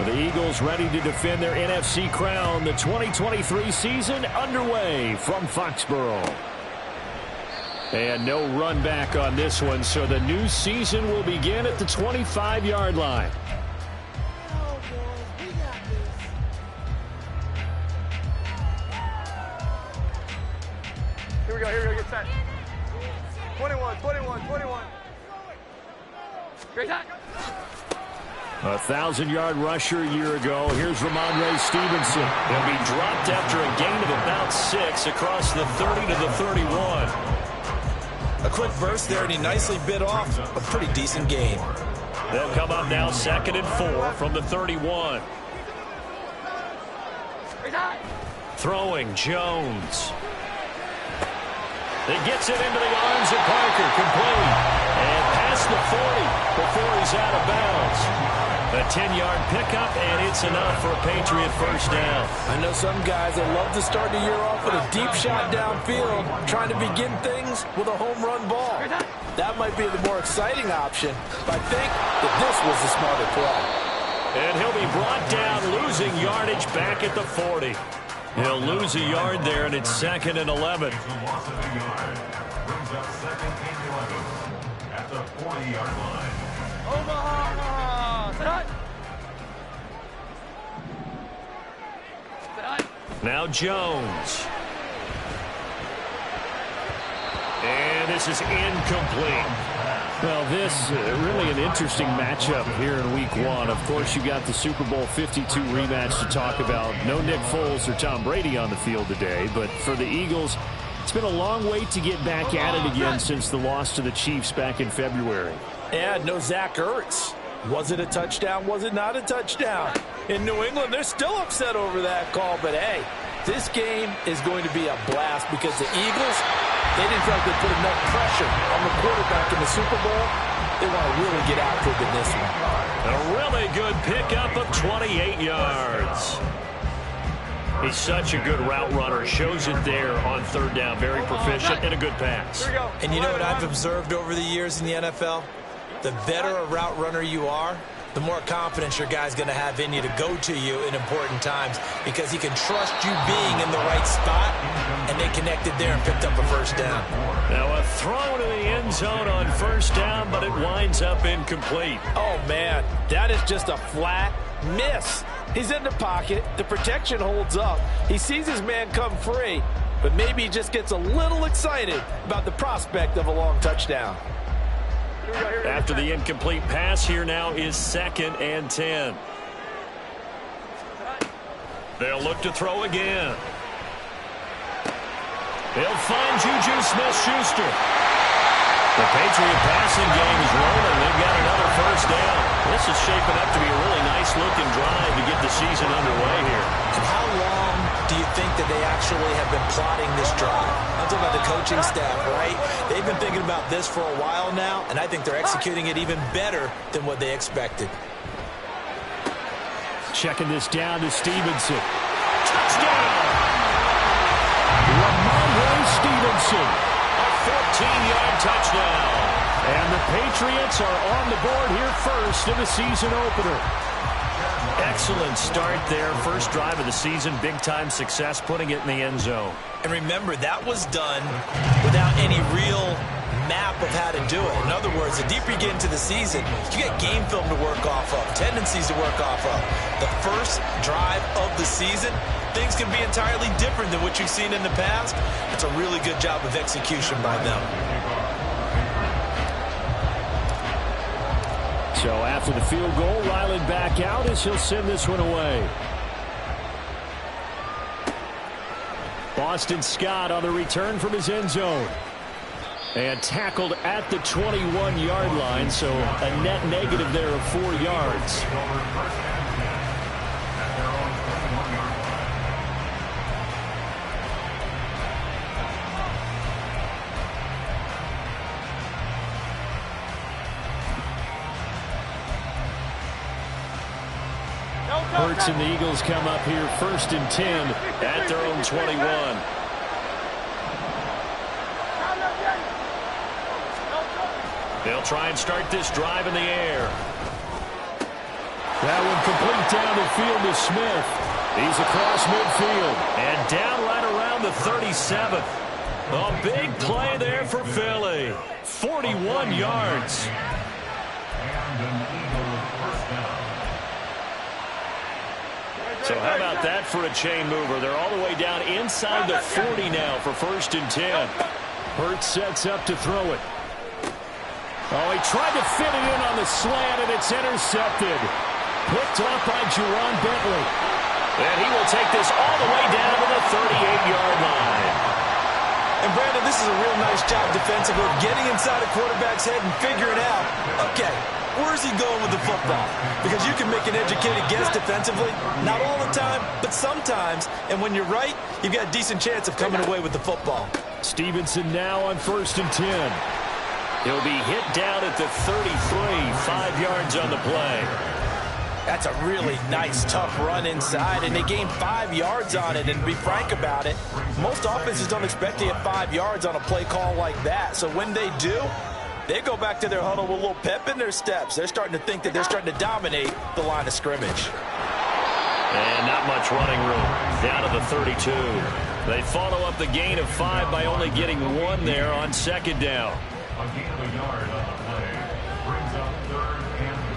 The Eagles ready to defend their NFC crown. The 2023 season underway from Foxborough. And no run back on this one, so the new season will begin at the 25-yard line. Here we go, get set. 21. Great time. A 1,000-yard rusher a year ago. Here's Ramondre Stevenson. He'll be dropped after a gain of about 6 across the 30 to the 31. A quick burst there, and he nicely bit off a pretty decent gain. They'll come up now 2nd and 4 from the 31. Throwing Jones. He gets it into the arms of Parker, complete. And past the 40 before he's out of bounds. A 10-yard pickup, and it's enough for a Patriot first down. I know some guys that love to start the year off with a deep shot downfield, trying to begin things with a home run ball. That might be the more exciting option, but I think that this was the smarter play. And he'll be brought down, losing yardage back at the 40. He'll lose a yard there, and it's 2nd and 11. At the 40-yard line. Omaha! Now Jones. And this is incomplete. Well, this really an interesting matchup here in Week 1. Of course, you got the Super Bowl 52 rematch to talk about. No Nick Foles or Tom Brady on the field today, but for the Eagles, it's been a long wait to get back at it again since the loss to the Chiefs back in February. Yeah, no Zach Ertz. Was it a touchdown? Was it not a touchdown? In New England, they're still upset over that call, but hey, this game is going to be a blast because the Eagles, they didn't feel like they put enough pressure on the quarterback in the Super Bowl. They want to really get after it in this one. A really good pickup of 28 yards. He's such a good route runner. Shows it there on 3rd down. Very proficient and a good pass. And you know what I've observed over the years in the NFL? The better a route runner you are, the more confidence your guy's going to have in you to go to you in important times because he can trust you being in the right spot, and they connected there and picked up a first down. Now a throw to the end zone on 1st down, but it winds up incomplete. Oh, man, that is just a flat miss. He's in the pocket. The protection holds up. He sees his man come free, but maybe he just gets a little excited about the prospect of a long touchdown. After the incomplete pass, here now is 2nd and 10. They'll look to throw again. They'll find Juju Smith-Schuster. The Patriot passing game is rolling. They've got another first down. This is shaping up to be a really nice-looking drive to get the season underway here. And how long do you think that they actually have been plotting this drive? I'm talking about the coaching staff, right? They've been thinking about this for a while now, and I think they're executing it even better than what they expected. Checking this down to Stevenson. Touchdown! Ramondre Stevenson. 14-yard touchdown. And the Patriots are on the board here first in the season opener. Excellent start there. First drive of the season. Big-time success putting it in the end zone. And remember, that was done without any real map of how to do it. In other words, the deeper you get into the season, you get game film to work off of, tendencies to work off of. The first drive of the season, things can be entirely different than what you've seen in the past. It's a really good job of execution by them. So after the field goal, Ryland back out as he'll send this one away. Boston Scott on the return from his end zone. And tackled at the 21-yard line, so a net negative there of 4 yards. Hurts and the Eagles come up here 1st and 10 at their own 21. They'll try and start this drive in the air. That one complete down the field to Smith. He's across midfield. And down right around the 37th. A big play there for Philly. 41 yards. So how about that for a chain mover? They're all the way down inside the 40 now for 1st and 10. Hurts sets up to throw it. Oh, he tried to fit it in on the slant, and it's intercepted. Picked off by Jerron Bentley. And he will take this all the way down to the 38-yard line. And, Brandon, this is a real nice job defensively, getting inside a quarterback's head and figuring out, okay, where's he going with the football? Because you can make an educated guess defensively, not all the time, but sometimes. And when you're right, you've got a decent chance of coming away with the football. Stevenson now on 1st and 10. He'll be hit down at the 33, 5 yards on the play. That's a really nice, tough run inside, and they gained 5 yards on it. And to be frank about it, most offenses don't expect to get 5 yards on a play call like that. So when they do, they go back to their huddle with a little pep in their steps. They're starting to think that they're starting to dominate the line of scrimmage. And not much running room. Down to the 32. They follow up the gain of 5 by only getting 1 there on 2nd down.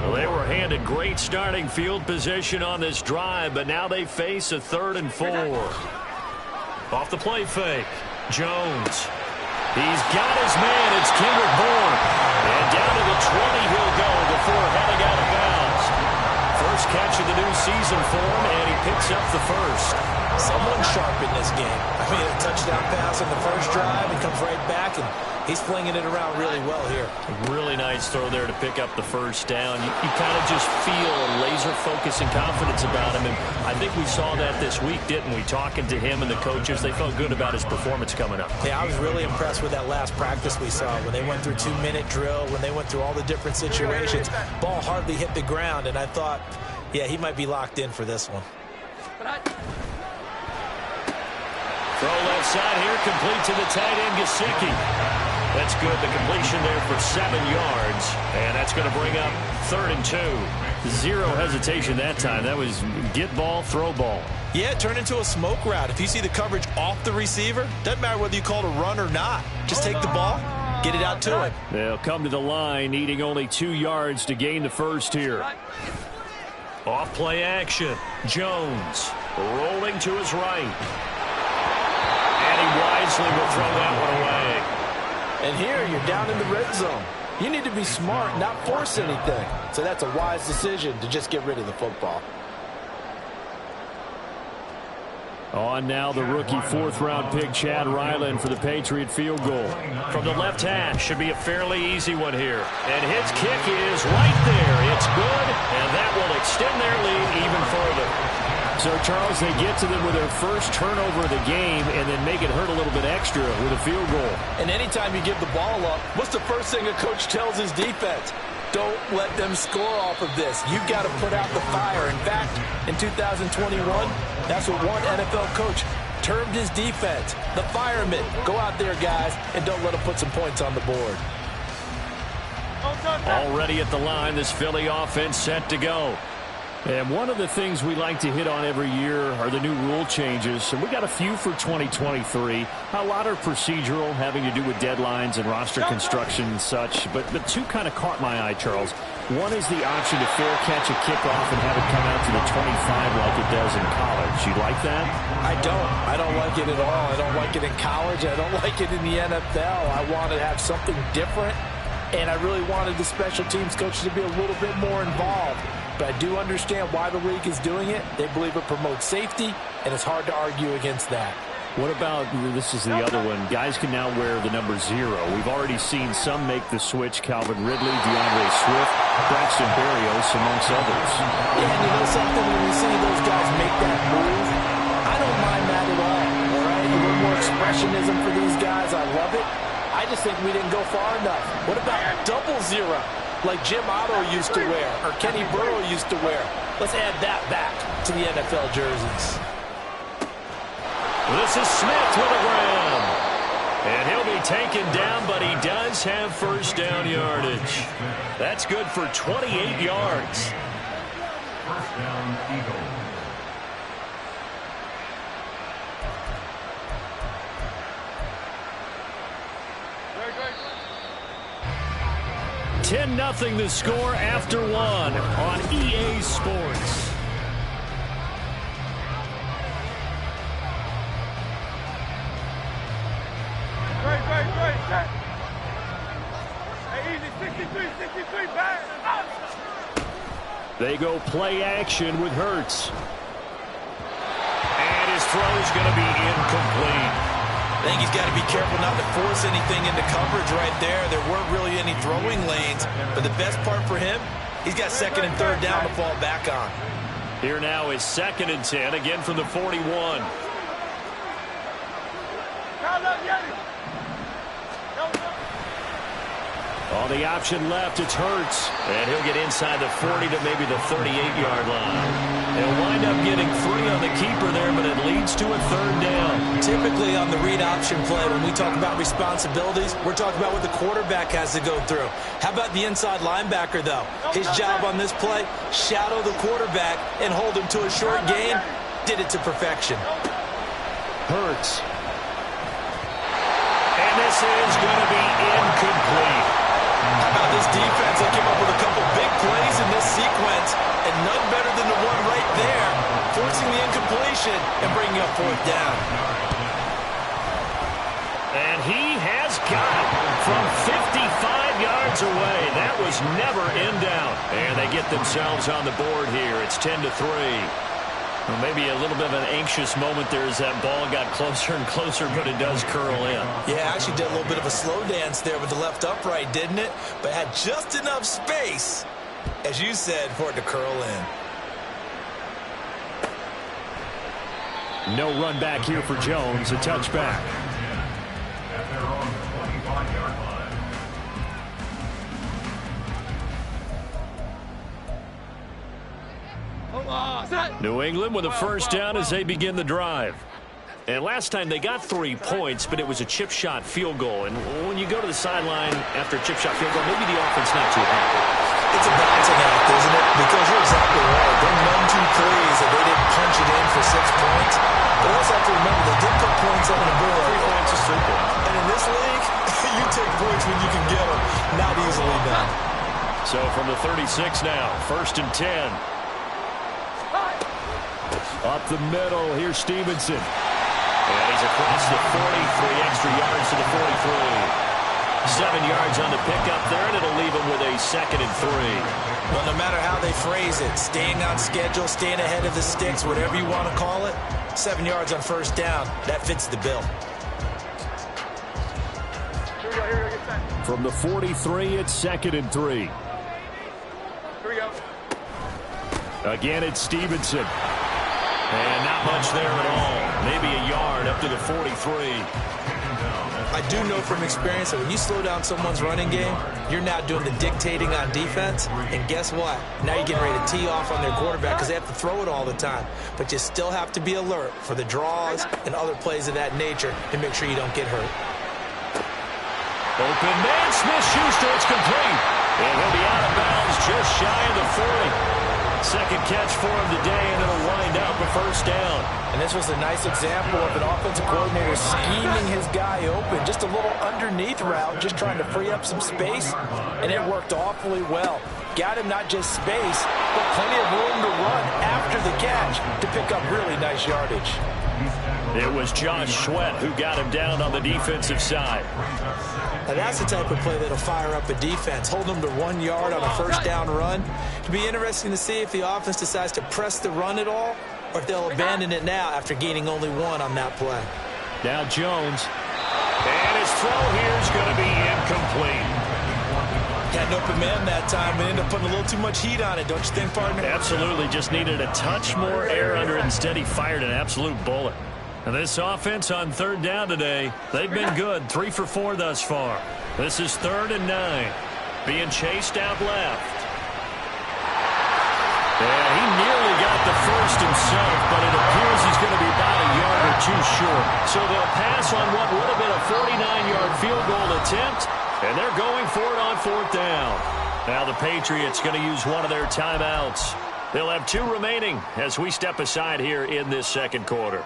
Well, they were handed great starting field position on this drive, but now they face a 3rd and 4. Off the play fake, Jones. He's got his man. It's Kendrick Bourne. And down to the 20 he'll go before heading out of bounds. First catch of the new season for him, and he picks up the first. Someone sharp in this game. I mean, a touchdown pass on the first drive. He comes right back, and he's flinging it around really well here. A really nice throw there to pick up the first down. You kind of just feel a laser focus and confidence about him, and I think we saw that this week, didn't we? Talking to him and the coaches, they felt good about his performance coming up. Yeah, I was really impressed with that last practice we saw when they went through 2-minute drill, when they went through all the different situations. Ball hardly hit the ground, and I thought, yeah, he might be locked in for this one. Throw left side here, complete to the tight end, Gesicki. That's good. The completion there for 7 yards. And that's going to bring up 3rd and 2. Zero hesitation that time. That was get ball, throw ball. Yeah, it turned into a smoke route. If you see the coverage off the receiver, doesn't matter whether you call it a run or not. Just take the ball, get it out to him. They'll come to the line, needing only 2 yards to gain the first here. Off play action. Jones rolling to his right. And he wisely will throw that one away. And here you're down in the red zone. You need to be smart, not force anything. So that's a wise decision to just get rid of the football. On now the rookie 4th-round pick, Chad Ryland, for the Patriot field goal. From the left hash, should be a fairly easy one here. And his kick is right there. It's good, and that will extend their lead even further. So, Charles, they get to them with their first turnover of the game and then make it hurt a little bit extra with a field goal. And anytime you give the ball up, what's the first thing a coach tells his defense? Don't let them score off of this. You've got to put out the fire. In fact, in 2021, that's what one NFL coach termed his defense. The firemen. Go out there, guys, and don't let them put some points on the board. Already at the line, this Philly offense set to go. And one of the things we like to hit on every year are the new rule changes. And we got a few for 2023. A lot are procedural, having to do with deadlines and roster construction and such. But 2 kind of caught my eye, Charles. One is the option to fair catch a kickoff and have it come out to the 25 like it does in college. You like that? I don't. I don't like it at all. I don't like it in college. I don't like it in the NFL. I want to have something different. And I really wanted the special teams coaches to be a little bit more involved. But I do understand why the league is doing it. They believe it promotes safety, and it's hard to argue against that. What about, this is the other one, guys can now wear the number 0. We've already seen some make the switch, Calvin Ridley, DeAndre Swift, Braxton Berrios, amongst others. Yeah, and you know something, when we see those guys make that move, I don't mind that at all right? A little more expressionism for these guys, I love it. I just think we didn't go far enough. What about double 0? Like Jim Otto used to wear, or Kenny Burrow used to wear. Let's add that back to the NFL jerseys. This is Smith with a grab. And he'll be taken down, but he does have first down yardage. That's good for 28 yards. First down, Eagles. 10-0 the score after one on EA Sports. Great. Hey, easy, 63, back. They go play action with Hurts. And his throw's going to be incomplete. I think he's got to be careful not to force anything into coverage right there. There weren't really any throwing lanes, but the best part for him, he's got second and third down to fall back on. Here now is 2nd and 10, again from the 41. On the option left, it's Hurts. And he'll get inside the 40 to maybe the 38-yard line. They'll wind up getting 3 on the keeper there, but it leads to a 3rd down. Typically on the read option play, when we talk about responsibilities, we're talking about what the quarterback has to go through. How about the inside linebacker, though? His job on this play, shadow the quarterback and hold him to a short gain. Did it to perfection. Hurts. And this is going to be incomplete. How about this defense? They came up with a couple big plays in this sequence, and none better than the one right there, forcing the incompletion and bringing up 4th down. And he has got it from 55 yards away. That was never in doubt. And they get themselves on the board here. It's 10-3. Well, maybe a little bit of an anxious moment there as that ball got closer and closer, but it does curl in. Yeah, actually did a little bit of a slow dance there with the left upright, didn't it? But had just enough space, as you said, for it to curl in. No run back here for Jones, a touchback. At their own 25-yard line. New England with a 1st down as they begin the drive. And last time they got 3 points, but it was a chip shot field goal. And when you go to the sideline after a chip shot field goal, maybe the offense not too happy. It's a balancing act, isn't it? Because you're exactly right. They're none too pleased that they didn't punch it in for 6 points. But also have to remember they did put points on the board. 3 points is 3 points. And in this league, you take points when you can get them. Not easily done. So from the 36 now, 1st and 10. Up the middle, here's Stevenson. And he's across the 40, 3 extra yards to the 43. 7 yards on the pickup there, and it'll leave him with a 2nd and 3. Well, no matter how they phrase it, staying on schedule, staying ahead of the sticks, whatever you want to call it, 7 yards on 1st down, that fits the bill. From the 43, it's 2nd and 3. Here we go. Again, it's Stevenson. And not much there at all. Maybe a yard up to the 43. I do know from experience that when you slow down someone's running game, you're now doing the dictating on defense. And guess what? Now you're getting ready to tee off on their quarterback because they have to throw it all the time. But you still have to be alert for the draws and other plays of that nature to make sure you don't get hurt. Open man, Smith-Schuster, it's complete. And he'll be out of bounds just shy of the 40. 2nd catch for him today, and it'll wind up a 1st down. And this was a nice example of an offensive coordinator scheming his guy open. Just a little underneath route, just trying to free up some space, and it worked awfully well. Got him not just space, but plenty of room to run after the catch to pick up really nice yardage. It was Josh Sweat who got him down on the defensive side. Now that's the type of play that'll fire up a defense. Hold them to 1 yard on a 1st down run. It'll be interesting to see if the offense decides to press the run at all, or if they'll abandon it now after gaining only 1 on that play. Now Jones. And his throw here is going to be incomplete. Had an open man that time, but ended up putting a little too much heat on it, don't you think, partner? Absolutely. Just needed a touch more air under it. Instead, he fired an absolute bullet. And this offense on 3rd down today, they've been good. 3 for 4 thus far. This is 3rd and 9. Being chased out left. Yeah, he nearly got the first himself, but it appears he's going to be about a yard or 2 short. So they'll pass on what would have been a 49-yard field goal attempt, and they're going for it on 4th down. Now the Patriots going to use one of their timeouts. They'll have 2 remaining as we step aside here in this second quarter.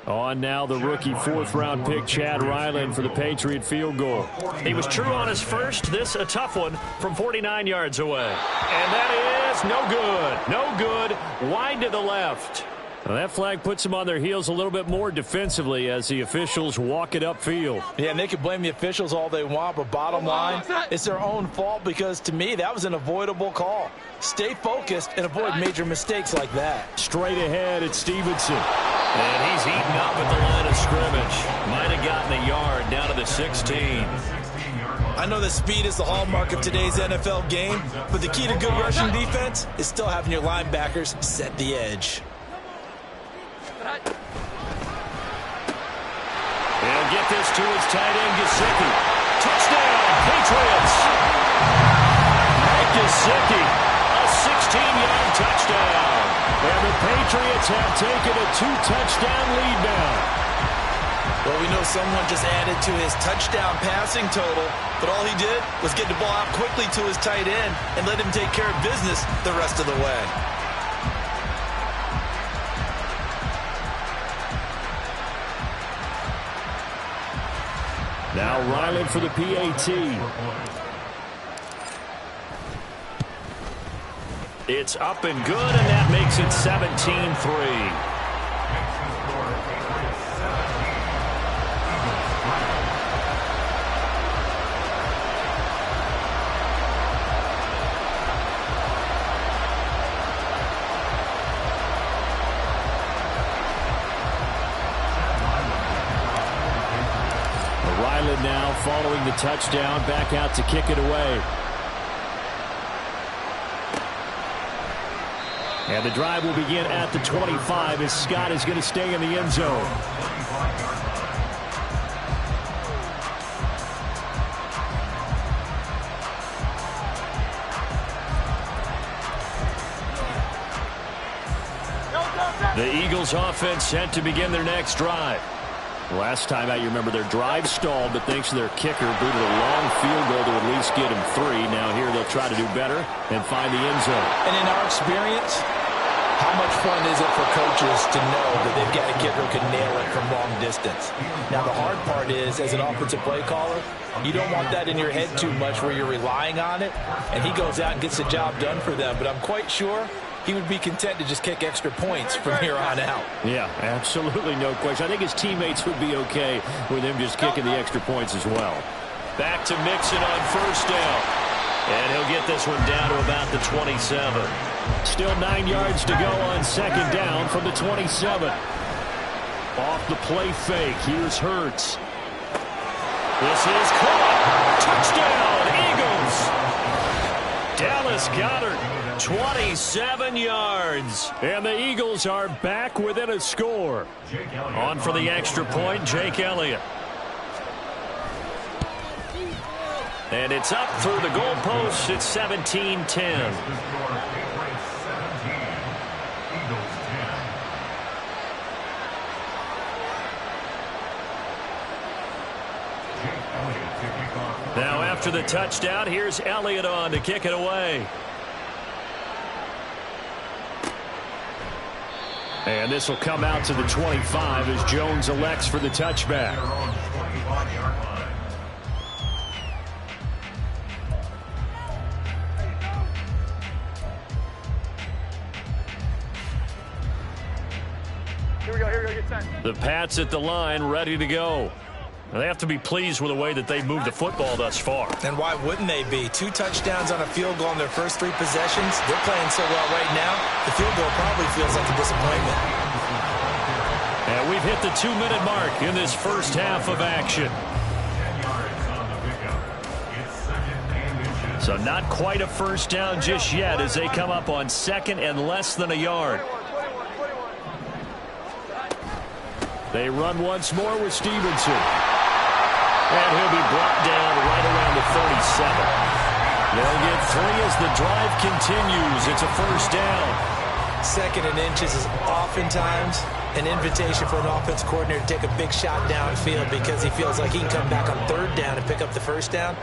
On now the rookie 4th-round pick, Chad Ryland, for the Patriot field goal. He was true on his first. This a tough one from 49 yards away. And that is no good. No good. Wide to the left. Well, that flag puts them on their heels a little bit more defensively as the officials walk it upfield. Yeah, and they can blame the officials all they want, but bottom line, it's their own fault because, to me, that was an avoidable call. Stay focused and avoid major mistakes like that. Straight ahead, it's Stevenson. And he's eaten up at the line of scrimmage. Might have gotten a yard down to the 16. I know that speed is the hallmark of today's NFL game, but the key to good rushing defense is still having your linebackers set the edge. He'll get this to his tight end, Gesicki. Touchdown, Patriots! Mike Gesicki, a 16-yard touchdown. And the Patriots have taken a 2-touchdown lead now. Well, we know someone just added to his touchdown passing total, but all he did was get the ball out quickly to his tight end and let him take care of business the rest of the way. Now Ryland for the PAT. It's up and good, and that makes it 17-3. Ryland now following the touchdown, back out to kick it away. And the drive will begin at the 25 as Scott is going to stay in the end zone. The Eagles offense set to begin their next drive. Last time out, you remember their drive stalled, but thanks to their kicker, booted a long field goal to at least get him 3. Now here they'll try to do better and find the end zone. And in our experience, how much fun is it for coaches to know that they've got a kicker who can nail it from long distance? Now, the hard part is, as an offensive play caller, you don't want that in your head too much where you're relying on it, and he goes out and gets the job done for them. But I'm quite sure he would be content to just kick extra points from here on out. Yeah, absolutely no question. I think his teammates would be okay with him just kicking the extra points as well. Back to Mixon on first down. And he'll get this one down to about the 27. Still 9 yards to go on second down from the 27. Off the play fake, here's Hurts. This is caught. Touchdown, Eagles. Dallas Goedert. 27 yards. And the Eagles are back within a score. On for the extra point, Jake Elliott. And it's up through the goalposts. It's 17-10. Now after the touchdown, here's Elliott on to kick it away. And this will come out to the 25 as Jones elects for the touchback. Here we go, get set. The Pats at the line, ready to go. They have to be pleased with the way that they've moved the football thus far. And why wouldn't they be? 2 touchdowns on a field goal in their first 3 possessions. They're playing so well right now, the field goal probably feels like a disappointment. And we've hit the 2-minute mark in this first half of action. So not quite a first down just yet as they come up on second and less than a yard. They run once more with Stevenson. And he'll be brought down right around the 37. They'll get 3 as the drive continues. It's a first down. Second and inches is oftentimes an invitation for an offense coordinator to take a big shot downfield because he feels like he can come back on third down and pick up the first down.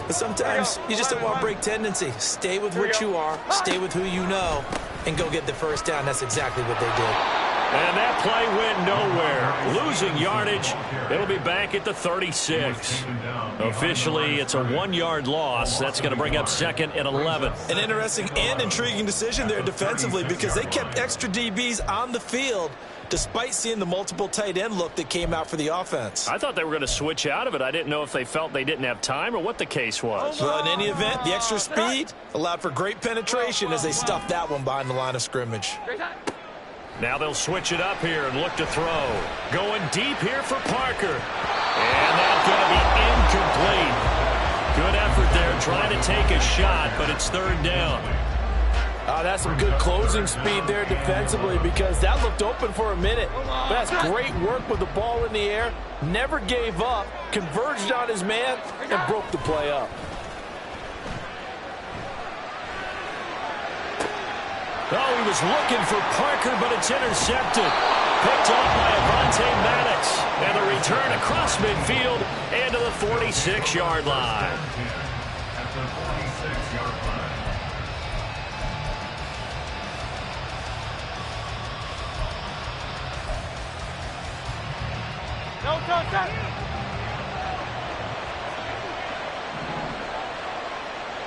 But sometimes you just don't want to break tendency. Stay with what you are, stay with who you know, and go get the first down. That's exactly what they did. And that play went nowhere. Losing yardage. It'll be back at the 36. Officially, it's a 1-yard loss. That's going to bring up 2nd and 11. An interesting and intriguing decision there defensively because they kept extra DBs on the field despite seeing the multiple tight end look that came out for the offense. I thought they were going to switch out of it. I didn't know if they felt they didn't have time or what the case was. Well, in any event, the extra speed allowed for great penetration as they stuffed that one behind the line of scrimmage. Now they'll switch it up here and look to throw. Going deep here for Parker. And that's going to be incomplete. Good effort there trying to take a shot, but it's 3rd down. That's some good closing speed there defensively because that looked open for a minute. But that's great work with the ball in the air. Never gave up, converged on his man, and broke the play up. Oh, he was looking for Parker, but it's intercepted. Picked off by Avonte Maddox. And the return across midfield and to the 46-yard line. At the 46-yard line. No contact.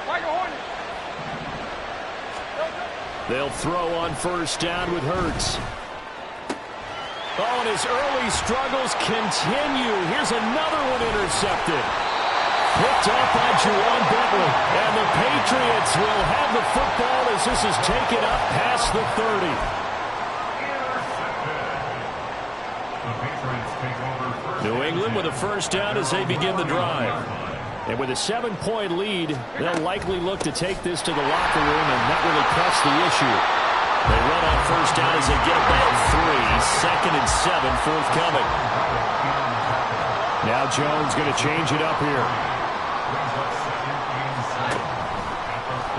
Tiger Hornet. They'll throw on 1st down with Hurts. Oh, and his early struggles continue. Here's another one intercepted. Picked up by Juwan Bentley. And the Patriots will have the football as this is taken up past the 30. The Patriots take over first. New England with a 1st down as they begin the drive. And with a 7-point lead, they'll likely look to take this to the locker room and not really press the issue. They run on 1st down as they get back 3. 2nd and 7 forthcoming. Now Jones going to change it up here.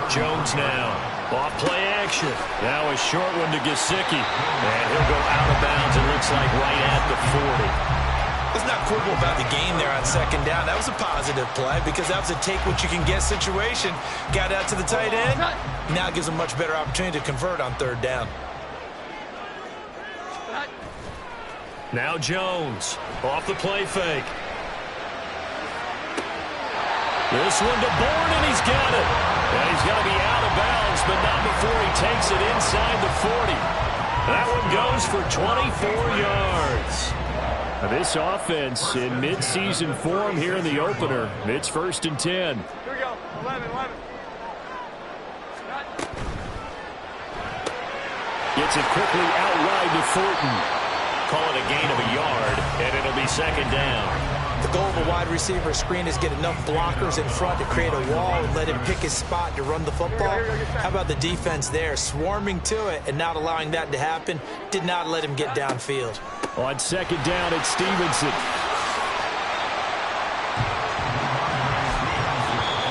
Jones now. Off play action. Now a short one to Gesicki. And he'll go out of bounds, it looks like, right at the 40. Let's not quibble about the game there on 2nd down. That was a positive play because that was a take-what-you-can-get situation. Got out to the tight end. Now it gives them much better opportunity to convert on 3rd down. Now Jones. Off the play fake. This one to Bourne, and he's got it. And he's going to be out of bounds, but not before he takes it inside the 40. That one goes for 24 yards. Now this offense in mid-season form here in the opener. It's 1st and 10. Here we go. 11. Gets it quickly out wide to Thornton. Call it a gain of a yard, and it'll be 2nd down. The goal of a wide receiver screen is get enough blockers in front to create a wall and let him pick his spot to run the football. How about the defense there, swarming to it and not allowing that to happen? Did not let him get downfield. On 2nd down, it's Stevenson.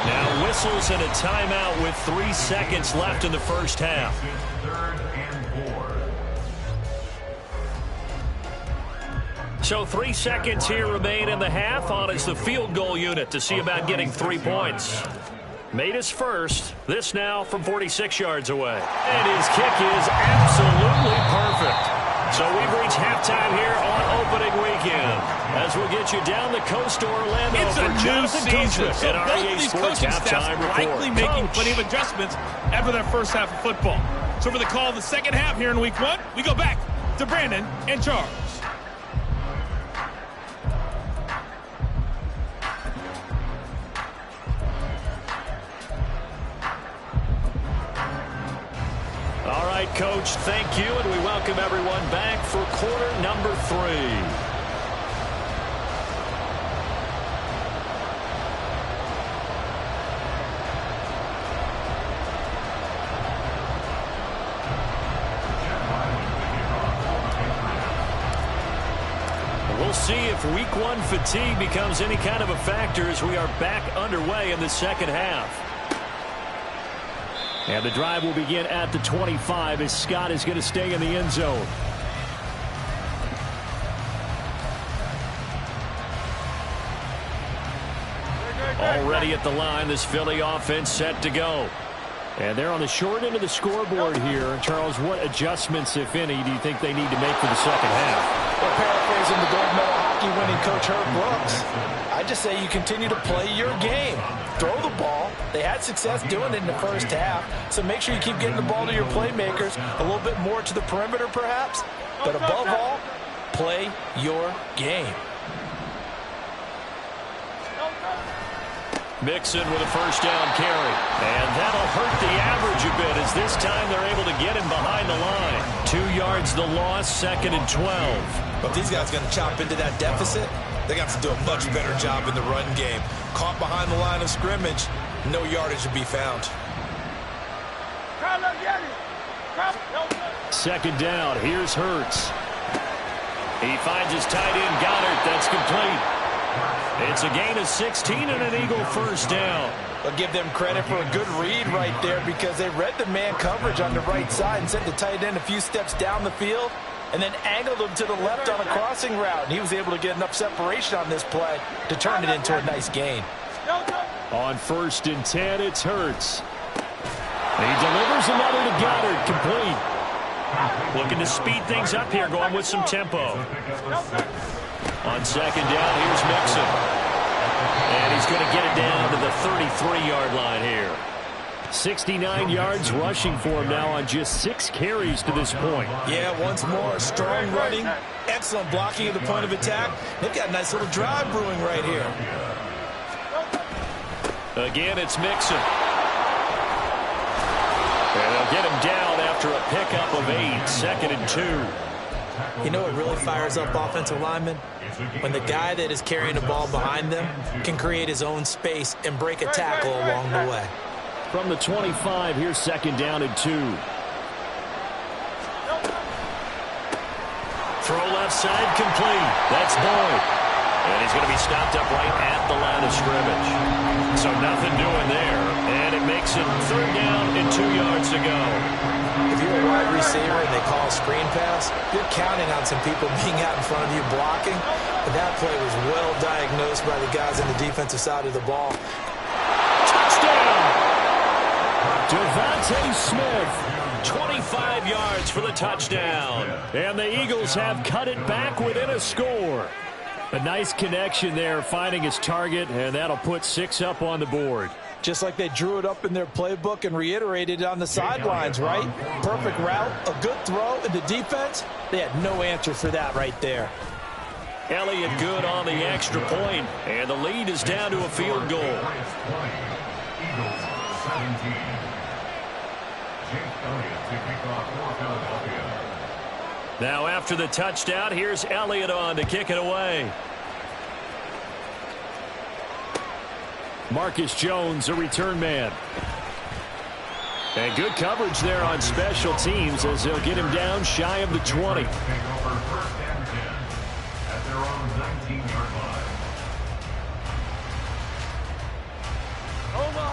Now whistles and a timeout with 3 seconds left in the 1st half. 3rd and 4. So 3 seconds here remain in the half. On is the field goal unit to see about getting 3 points. Made his first. This now from 46 yards away. And his kick is absolutely perfect. So we've reached halftime here on opening weekend. As we'll get you down the coast to Orlando. It's a new season. So both these coaching staffs likely making plenty of adjustments after their first half of football. So for the call of the second half here in week 1, we go back to Brandon and Charles. All right, Coach, thank you, and we welcome everyone back for quarter number 3. We'll see if week 1 fatigue becomes any kind of a factor as we are back underway in the second half. And the drive will begin at the 25 as Scott is going to stay in the end zone. Already ready at the line. This Philly offense set to go. And they're on the short end of the scoreboard here. Charles, what adjustments, if any, do you think they need to make for the second half? Well, paraphrasing the gold medal hockey winning coach Herb Brooks, I just say you continue to play your game. Throw the ball. They had success doing it in the first half, so make sure you keep getting the ball to your playmakers, a little bit more to the perimeter perhaps, but above all, play your game. Mixon with a first down carry. And that'll hurt the average a bit as this time they're able to get him behind the line. 2 yards the loss, 2nd and 12. But if these guys are going to chop into that deficit, they got to do a much better job in the run game. Caught behind the line of scrimmage, no yardage to be found. 2nd down, here's Hurts. He finds his tight end, Goddard. That's complete. It's a gain of 16 and an Eagle first down. I'll give them credit for a good read right there because they read the man coverage on the right side and sent the tight end a few steps down the field and then angled him to the left on a crossing route. And he was able to get enough separation on this play to turn it into a nice gain. On 1st and 10, it's Hurts. He delivers another to Goddard, complete. Looking to speed things up here, going with some tempo. On 2nd down, here's Mixon. And he's going to get it down to the 33-yard line here. 69 yards rushing for him now on just 6 carries to this point. Yeah, once more, strong running, excellent blocking at the point of attack. They've got a nice little drive brewing right here. Again, it's Mixon. And they'll get him down after a pickup of 8, 2nd and 2. You know what really fires up offensive linemen? When the guy that is carrying the ball behind them can create his own space and break a tackle along the way. From the 25, here's 2nd down and 2. Throw left side, complete. That's Boyd. And he's going to be stopped up right at the line of scrimmage. So nothing doing there. And it makes it 3rd down and 2 yards to go. If you're a wide receiver and they call a screen pass, you're counting on some people being out in front of you blocking. But that play was well diagnosed by the guys on the defensive side of the ball. Touchdown! Devontae Smith, 25 yards for the touchdown. And the Eagles have cut it back within a score. A nice connection there, finding his target, and that'll put 6 up on the board. Just like they drew it up in their playbook and reiterated it on the sidelines, right? Perfect route, a good throw, and the defense, they had no answer for that right there. Elliott good on the extra point, and the lead is down to a field goal. Eagles 17. Jake Elliott to kick off for Philadelphia. Now after the touchdown, here's Elliott on to kick it away. Marcus Jones, a return man. And good coverage there on special teams as they'll get him down shy of the 20.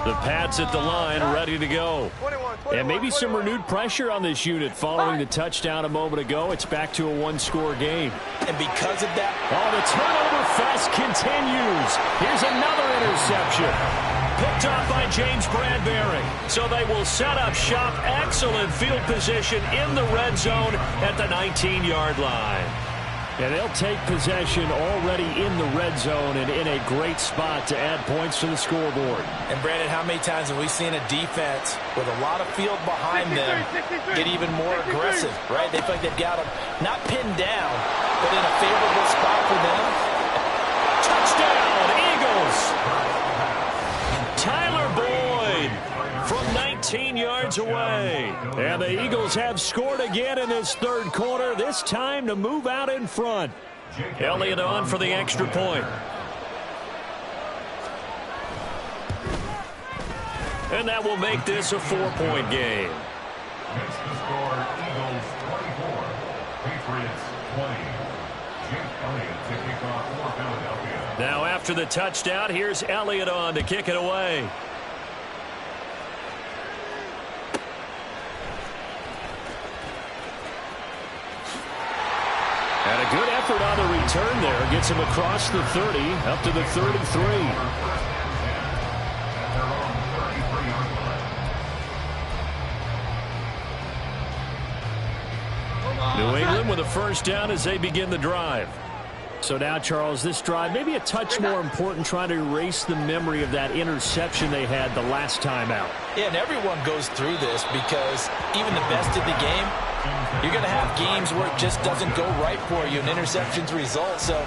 The Pats at the line, ready to go. And maybe some renewed pressure on this unit following the touchdown a moment ago. It's back to a 1-score game. And because of that, the turnover fest continues. Here's another interception. Picked off by James Bradbury. So they will set up shop. Excellent field position in the red zone at the 19-yard line. And they'll take possession already in the red zone and in a great spot to add points to the scoreboard. And Brandon, how many times have we seen a defense with a lot of field behind them get even more aggressive, right? They feel like they've got them not pinned down, but in a favorable spot for them. Touchdown, Eagles! Tyler Boyd from 19 yards away. And the Eagles have scored again in this 3rd quarter, this time to move out in front. Elliott on for the extra point. And that will make this a 4-point game. Makes the score Eagles 24, Patriots 20. Jake Elliott to kick off for Philadelphia. Now after the touchdown, here's Elliott on to kick it away. And a good effort on the return there. Gets him across the 30, up to the 33. New England with a first down as they begin the drive. So now, Charles, this drive maybe a touch more important, trying to erase the memory of that interception they had the last time out. Yeah, and everyone goes through this because even the best of the game, you're going to have games where it just doesn't go right for you and interceptions result. So,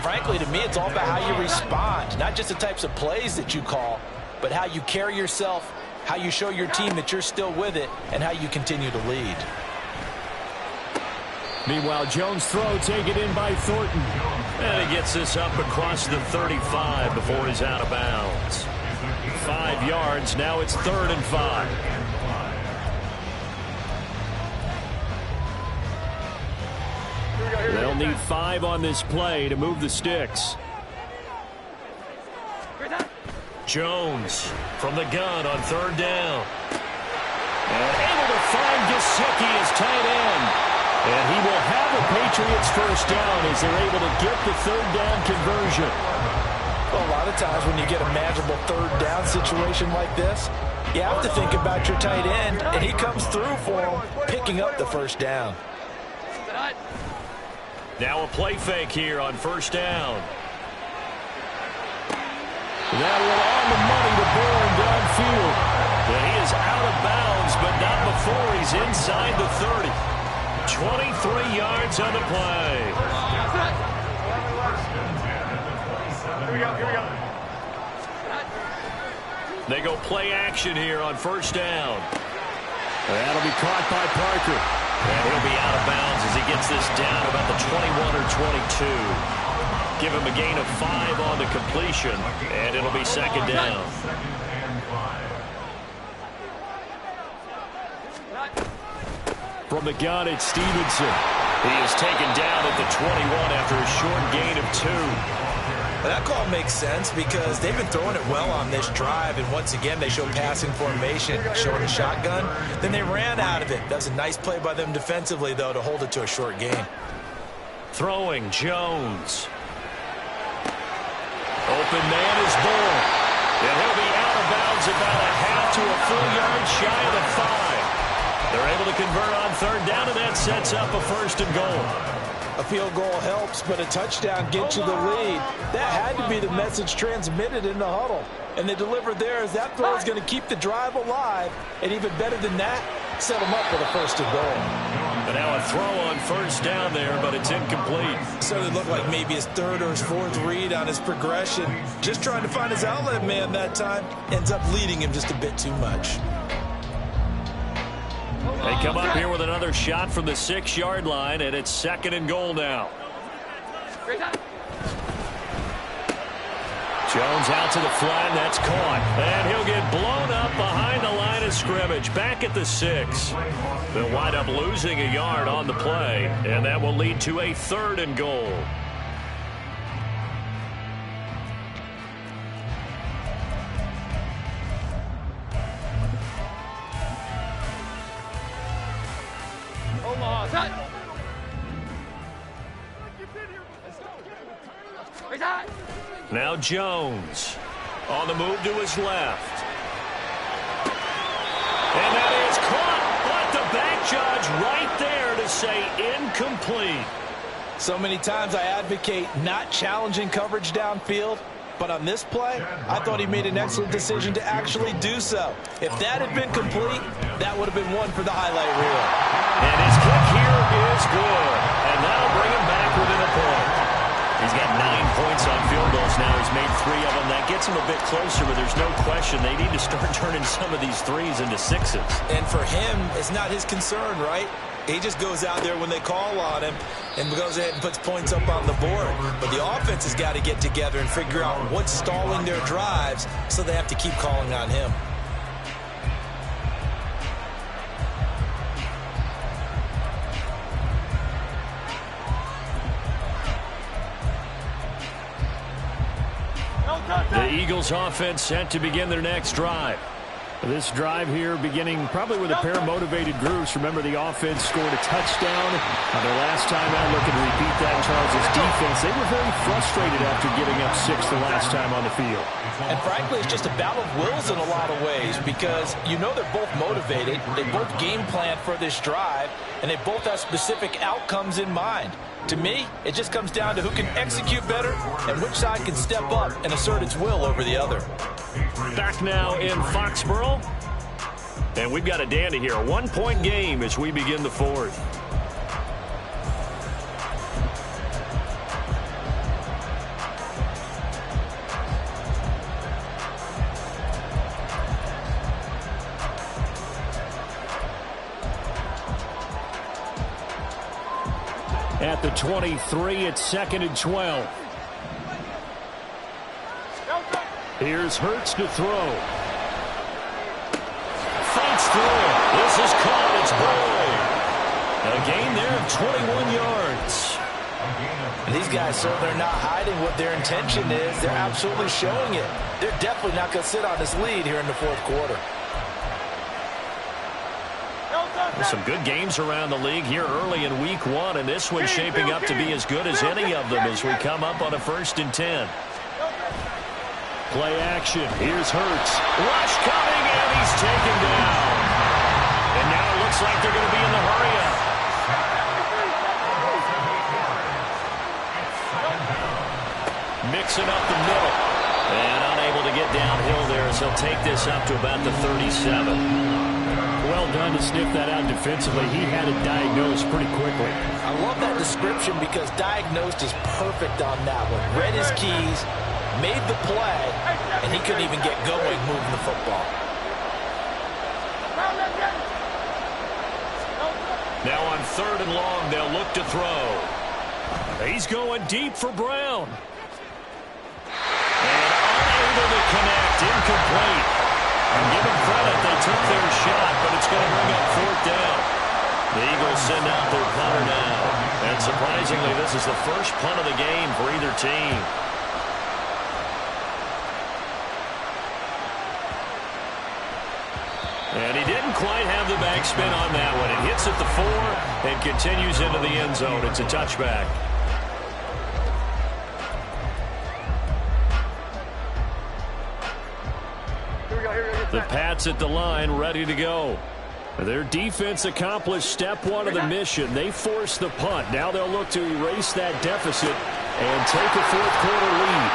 frankly, to me, it's all about how you respond, not just the types of plays that you call, but how you carry yourself, how you show your team that you're still with it, and how you continue to lead. Meanwhile, Jones' throw taken in by Thornton. And he gets this up across the 35 before he's out of bounds. 5 yards. Now it's 3rd and 5. They'll need 5 on this play to move the sticks. Jones from the gun on 3rd down. And able to find Gesicki as tight end. And he will have the Patriots first down as they're able to get the 3rd down conversion. Well, a lot of times when you get a manageable 3rd down situation like this, you have to think about your tight end, and he comes through for him, picking up the first down. Now a play fake here on 1st down. That one on the money to Bourne downfield. And he is out of bounds, but not before he's inside the 30. 23 yards on the play. They go play action here on 1st down. That'll be caught by Parker. And he'll be out of bounds as he gets this down about the 21 or 22. Give him a gain of 5 on the completion, and it'll be 2nd down. From the gun, it's Stevenson. He is taken down at the 21 after a short gain of 2. That call makes sense because they've been throwing it well on this drive, and once again they show passing formation, showing a shotgun. Then they ran out of it. That was a nice play by them defensively, though, to hold it to a short gain. Throwing Jones. Open man is Bourne. And he'll be out of bounds about a half to a full yard shy of the 5. They're able to convert on 3rd down, and that sets up a 1st and goal. A field goal helps, but a touchdown gets you the lead. That had to be the message transmitted in the huddle. And they delivered there as that throw is going to keep the drive alive. And even better than that, set them up for the 1st and goal. But now a throw on 1st down there, but it's incomplete. So it looked like maybe his 3rd or his 4th read on his progression. Just trying to find his outlet man that time. Ends up leading him just a bit too much. They come up here with another shot from the 6-yard line, and it's 2nd and goal now. Jones out to the flat, and that's caught. And he'll get blown up behind the line of scrimmage, back at the 6. They'll wind up losing a yard on the play, and that will lead to a 3rd and goal. Now Jones on the move to his left. And that is caught, but the back judge right there to say incomplete. So many times I advocate not challenging coverage downfield, but on this play, I thought he made an excellent decision to actually do so. If that had been complete, that would have been one for the highlight reel. And his kick here is good. And that'll bring him back within a point. He's got 9 points on field goals now. He's made 3 of them. That gets him a bit closer, but there's no question they need to start turning some of these 3s into 6s. And for him, it's not his concern, right? He just goes out there when they call on him and goes ahead and puts points up on the board. But the offense has got to get together and figure out what's stalling their drives, so they have to keep calling on him. The Eagles offense set to begin their next drive. This drive here beginning probably with a pair of motivated groups. Remember, the offense scored a touchdown their last time out. Looking to repeat that. Charles' defense, they were very frustrated after giving up 6 the last time on the field. And frankly, it's just a battle of wills in a lot of ways because you know they're both motivated. They both game plan for this drive, and they both have specific outcomes in mind. To me, it just comes down to who can execute better and which side can step up and assert its will over the other. Back now in Foxborough. And we've got a dandy here. A 1-point game as we begin the fourth. At the 23, it's 2nd and 12. Here's Hurts to throw. Fights through it. This is caught. It's Boyd. A gain there of 21 yards. And these guys, so they're not hiding what their intention is. They're absolutely showing it. They're definitely not going to sit on this lead here in the fourth quarter. There's some good games around the league here early in week 1, and this one's shaping up to be as good as any of them as we come up on a 1st and 10. Play action. Here's Hurts. Rush coming, and he's taken down. And now it looks like they're going to be in the hurry-up. Mixing up the middle. And unable to get downhill there as he'll take this up to about the 37. Well done to sniff that out defensively. He had it diagnosed pretty quickly. I love that description because diagnosed is perfect on that one. Read his keys, made the play, and he couldn't even get going moving the football. Now on 3rd and long, they'll look to throw. He's going deep for Brown. And unable to connect, incomplete. And give them credit, they took their shot, but it's going to bring up 4th down. The Eagles send out their punter now. And surprisingly, this is the first punt of the game for either team. And he didn't quite have the backspin on that one. It hits at the 4 and continues into the end zone. It's a touchback. The Pats at the line, ready to go. Their defense accomplished step 1 of the mission. They forced the punt. Now they'll look to erase that deficit and take a 4th quarter lead.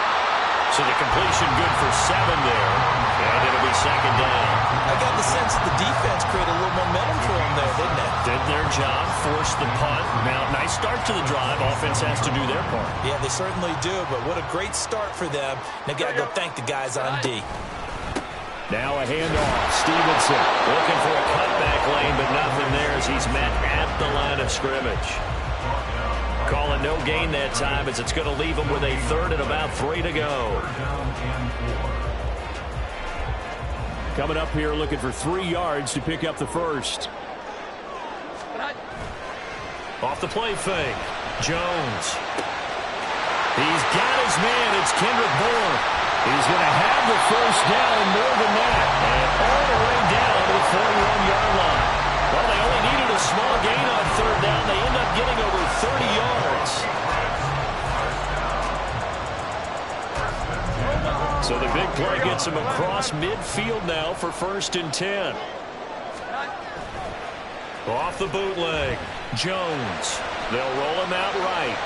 So the completion good for 7 there. And it'll be 2nd down. I got the sense that the defense created a little momentum for them there, didn't it? Did their job, forced the punt. Now, nice start to the drive. Offense has to do their part. Yeah, they certainly do, but what a great start for them. They've got to go thank the guys on D. Now a handoff. Stevenson looking for a cutback lane, but nothing there as he's met at the line of scrimmage. Calling no gain that time as it's going to leave him with a 3rd and about 3 to go. Coming up here looking for 3 yards to pick up the first. Off the play fake. Jones. He's got his man. It's Kendrick Bourne. He's going to have the first down and more than that. And all the way down to the 41-yard line. Well, they only needed a small gain on 3rd down. They end up getting over 30 yards. So the big play gets him across midfield now for 1st and 10. Off the bootleg. Jones. They'll roll him out right.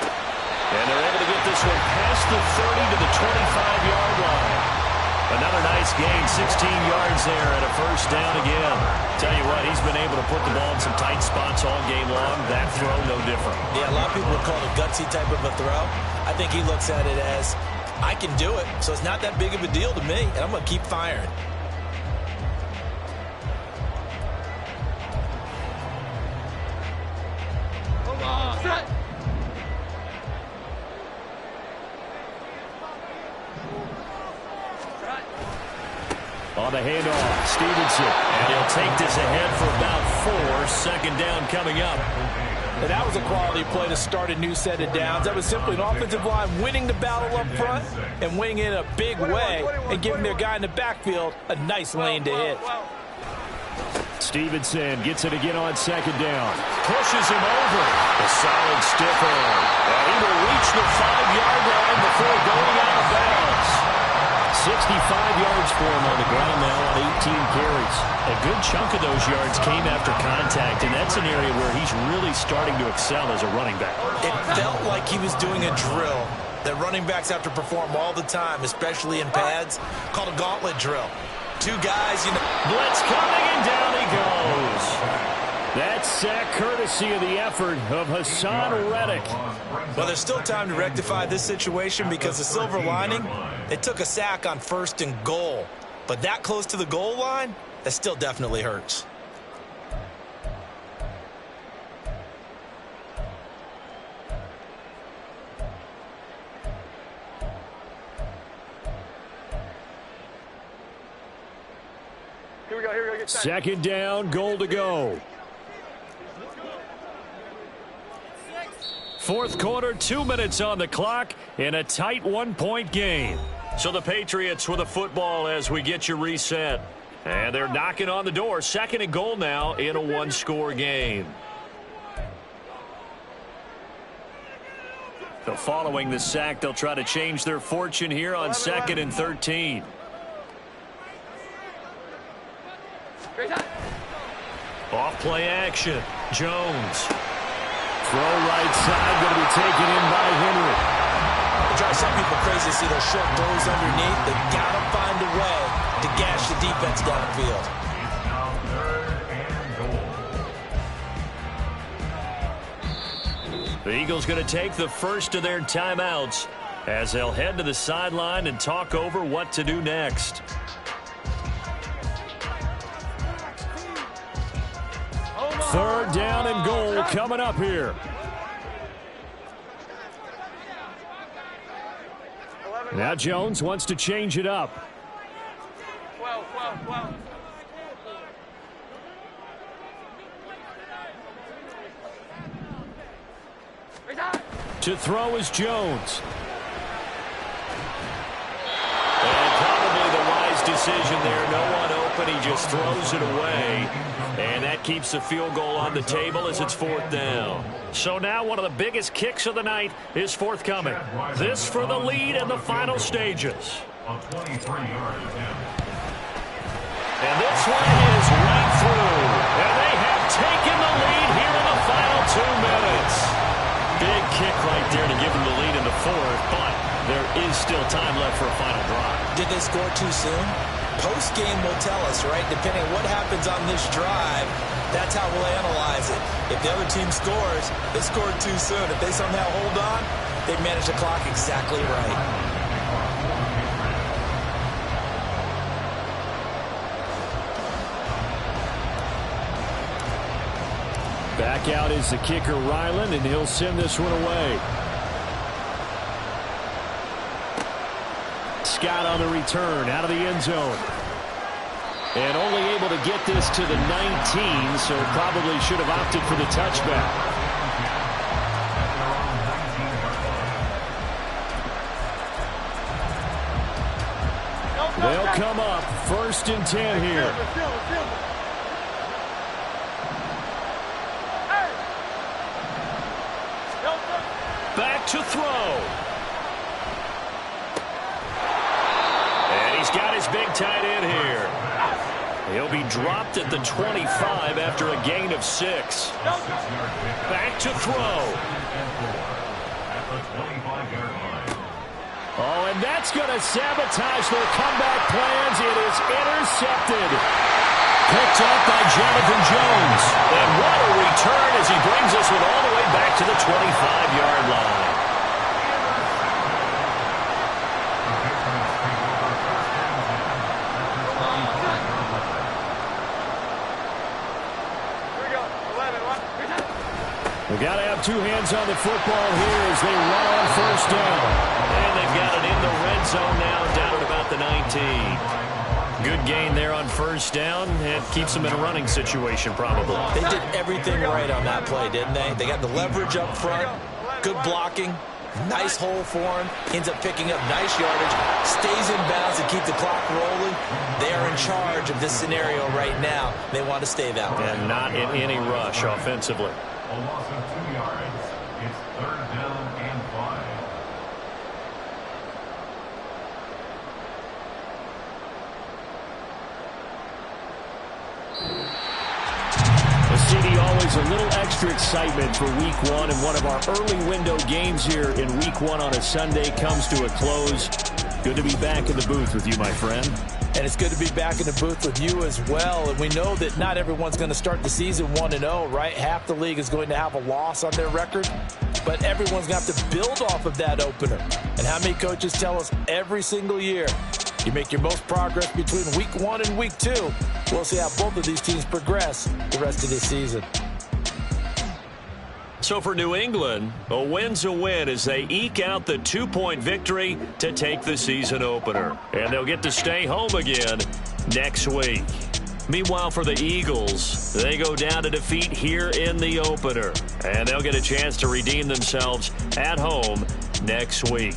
And they're able to get this one past the 30 to the 25-yard line. Another nice gain, 16 yards there and a first down again. Tell you what, he's been able to put the ball in some tight spots all game long. That throw, no different. Yeah, a lot of people would call it a gutsy type of a throw. I think he looks at it as, I can do it, so it's not that big of a deal to me, and I'm going to keep firing. On the handoff, Stevenson. And he'll take this ahead for about 4. 2nd down coming up. And that was a quality play to start a new set of downs. That was simply an offensive line winning the battle up front and winning it in a big way and giving their guy in the backfield a nice lane to hit. Stevenson gets it again on second down. Pushes him over. A solid stiff arm. And he will reach the 5-yard line before going out of bounds. 65 yards for him on the ground now on 18 carries. A good chunk of those yards came after contact, and that's an area where he's really starting to excel as a running back. It felt like he was doing a drill that running backs have to perform all the time, especially in pads, called a gauntlet drill. Two guys, blitz coming, and down he goes. That sack courtesy of the effort of Haason Reddick. Well, there's still time to rectify this situation because the silver lining, they took a sack on 1st and goal. But that close to the goal line, that still definitely hurts. Here we go. Second down, goal to go. Fourth quarter, 2 minutes on the clock in a tight 1-point game. So the Patriots with a football as we get you reset. And they're knocking on the door. 2nd and goal now in a 1-score game. So following the sack, they'll try to change their fortune here on 2nd and 13. Off play action. Jones. Throw right side, going to be taken in by Henry. It drives some people crazy to see those short throws underneath. They got to find a way to gash the defense downfield. The Eagles going to take the first of their timeouts as they'll head to the sideline and talk over what to do next. Third down and goal coming up here. Now Jones wants to change it up. 12. To throw is Jones. And probably the wise decision there. No one open. He just throws it away. And that keeps the field goal on the table as it's 4th down. So now one of the biggest kicks of the night is forthcoming. This for the lead in the final stages. A 23-yard attempt. And this one is right through. And they have taken the lead here in the final 2 minutes. Big kick right there to give them the lead in the 4th, but there is still time left for a final drive. Did they score too soon? Post-game will tell us, right? Depending on what happens on this drive, that's how we'll analyze it. If the other team scores, they scored too soon. If they somehow hold on, they manage the clock exactly right. Back out is the kicker, Ryland, and he'll send this one away. Scott on the return, out of the end zone. And only able to get this to the 19, so probably should have opted for the touchback. They'll come up 1st and 10 here. Back to throw. And he's got his big tight end here. He'll be dropped at the 25 after a gain of 6. Back to throw. Oh, and that's going to sabotage their comeback plans. It is intercepted. Picked up by Jonathan Jones. And what a return as he brings us all the way back to the 25-yard line. We've got to have two hands on the football here as they run on 1st down. And they've got it in the red zone now, down at about the 19. Good gain there on first down. It keeps them in a running situation probably. They did everything right on that play, didn't they? They got the leverage up front, good blocking, nice hole for him, ends up picking up nice yardage, stays in bounds and keep the clock rolling. They are in charge of this scenario right now. They want to stay that way. And not in any rush offensively. A loss of 2 yards. It's 3rd down and 5. CD, always a little extra excitement for week one, and one of our early window games here in week one on a Sunday comes to a close. Good to be back in the booth with you, my friend. And it's good to be back in the booth with you as well. And we know that not everyone's going to start the season 1-0, right? Half the league is going to have a loss on their record. But everyone's going to have to build off of that opener. And how many coaches tell us every single year, you make your most progress between week 1 and week 2. We'll see how both of these teams progress the rest of this season. So for New England, a win's a win as they eke out the 2-point victory to take the season opener. And they'll get to stay home again next week. Meanwhile, for the Eagles, they go down to defeat here in the opener. And they'll get a chance to redeem themselves at home next week.